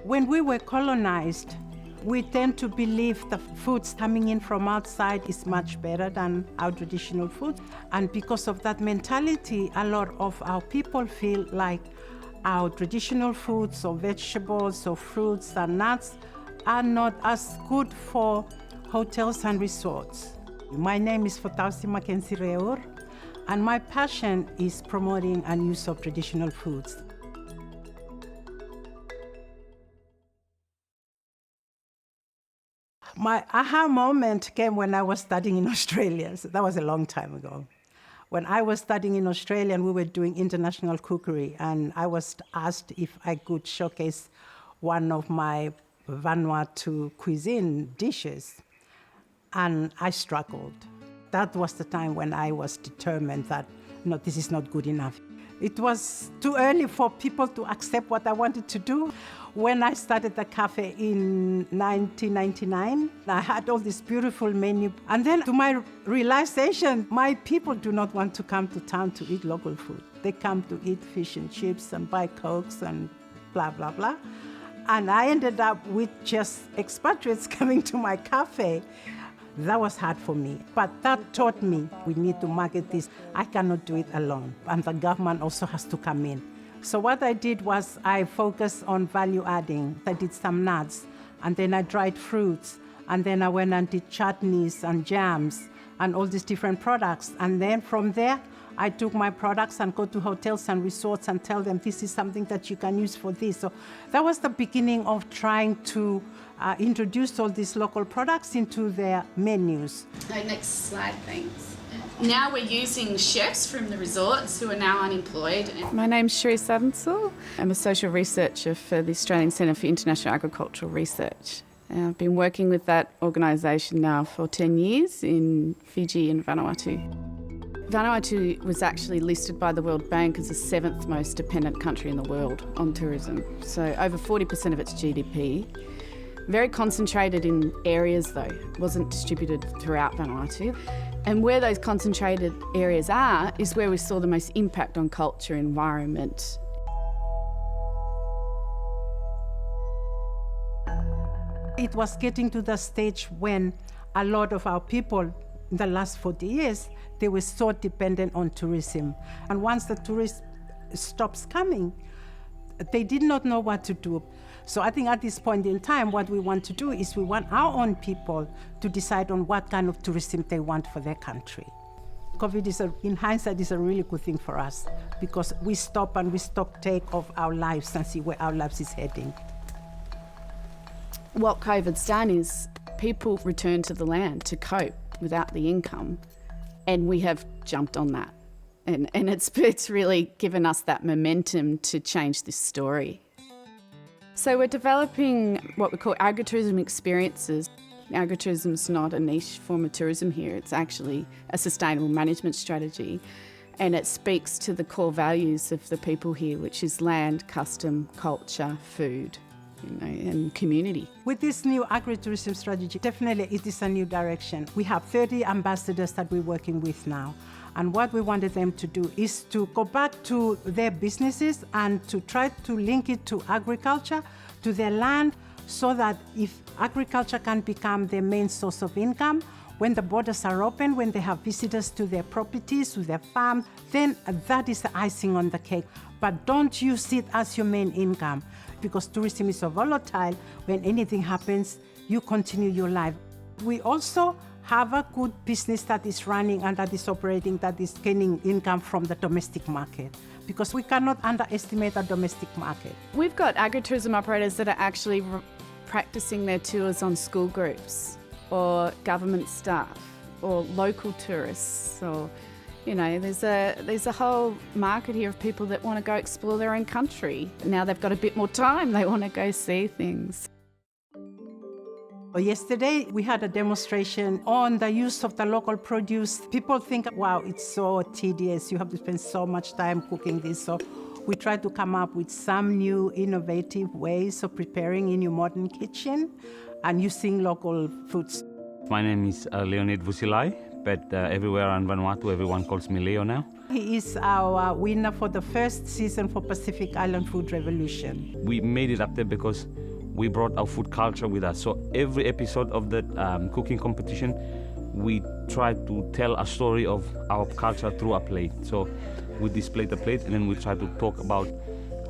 When we were colonized, we tend to believe the foods coming in from outside is much better than our traditional food. And because of that mentality, a lot of our people feel like our traditional foods or vegetables or fruits and nuts are not as good for hotels and resorts. My name is Votausi ReurMckenzie, and my passion is promoting and use of traditional foods. My aha moment came when I was studying in Australia. So that was a long time ago. When I was studying in Australia, we were doing international cookery, and I was asked if I could showcase one of my Vanuatu cuisine dishes, and I struggled. That was the time when I was determined that, no, this is not good enough. It was too early for people to accept what I wanted to do. When I started the cafe in 1999, I had all this beautiful menu. And then to my realization, my people do not want to come to town to eat local food. They come to eat fish and chips and buy Cokes and blah, blah, blah. And I ended up with just expatriates coming to my cafe. That was hard for me, but that taught me we need to market this. I cannot do it alone, and the government also has to come in. So what I did was I focused on value adding. I did some nuts, and then I dried fruits, and then I went and did chutneys and jams and all these different products. And then from there, I took my products and go to hotels and resorts and tell them this is something that you can use for this. So that was the beginning of trying to introduce all these local products into their menus. Next slide, thanks. Now we're using chefs from the resorts who are now unemployed. My name's Sheree Sadensil. I'm a social researcher for the Australian Centre for International Agricultural Research. I've been working with that organisation now for 10 years in Fiji and Vanuatu. Vanuatu was actually listed by the World Bank as the 7th most dependent country in the world on tourism. So over 40% of its GDP. Very concentrated in areas though, it wasn't distributed throughout Vanuatu. And where those concentrated areas are is where we saw the most impact on culture, environment. It was getting to the stage when a lot of our people in the last 40 years, they were so dependent on tourism. And once the tourist stops coming, they did not know what to do. So I think at this point in time, what we want to do is we want our own people to decide on what kind of tourism they want for their country. COVID in hindsight, is a really good thing for us because we stop and we stock take of our lives and see where our lives is heading. What COVID's done is people return to the land to cope without the income, and we have jumped on that. And it's really given us that momentum to change this story. So we're developing what we call agritourism experiences. Agritourism is not a niche form of tourism here, it's actually a sustainable management strategy, and it speaks to the core values of the people here, which is land, custom, culture, food, and community. With this new agritourism strategy, definitely it is a new direction. We have 30 ambassadors that we're working with now. And what we wanted them to do is to go back to their businesses and to try to link it to agriculture, to their land, so that if agriculture can become their main source of income, when the borders are open, when they have visitors to their properties, to their farms, then that is the icing on the cake. But don't use it as your main income, because tourism is so volatile. When anything happens, you continue your life. We also have a good business that is running and that is operating, that is gaining income from the domestic market, because we cannot underestimate the domestic market. We've got agritourism operators that are actually practicing their tours on school groups or government staff or local tourists, or there's a whole market here of people that want to go explore their own country. Now they've got a bit more time, they want to go see things. Yesterday, we had a demonstration on the use of the local produce. People think, wow, it's so tedious. You have to spend so much time cooking this. So we try to come up with some new innovative ways of preparing in your modern kitchen and using local foods. My name is Leonid Vusilai, but everywhere on Vanuatu, everyone calls me Leo now. He is our winner for the first season for Pacific Island Food Revolution. We made it up there because we brought our food culture with us. So every episode of the cooking competition, we try to tell a story of our culture through a plate. So we display the plate and then we try to talk about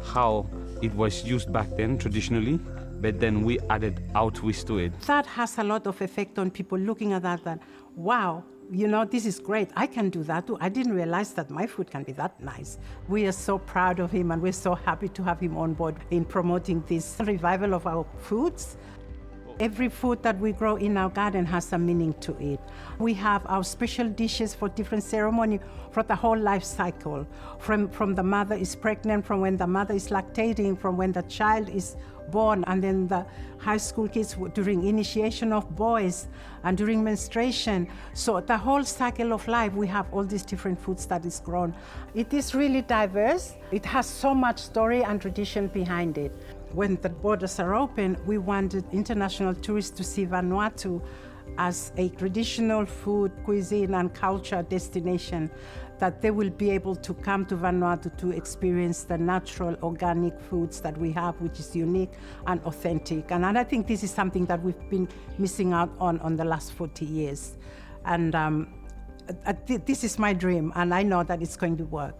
how it was used back then traditionally, but then we added our twist to it. That has a lot of effect on people looking at that, wow, this is great. I can do that too. I didn't realize that my food can be that nice. We are so proud of him and we're so happy to have him on board in promoting this revival of our foods. Every food that we grow in our garden has a meaning to it. We have our special dishes for different ceremony for the whole life cycle. From the mother is pregnant, from when the mother is lactating, from when the child is born, and then the high school kids during initiation of boys and during menstruation. So the whole cycle of life, we have all these different foods that is grown. It is really diverse. It has so much story and tradition behind it. When the borders are open, we wanted international tourists to see Vanuatu as a traditional food, cuisine, and culture destination, that they will be able to come to Vanuatu to experience the natural, organic foods that we have, which is unique and authentic. And I think this is something that we've been missing out on the last 40 years. And this is my dream, and I know that it's going to work.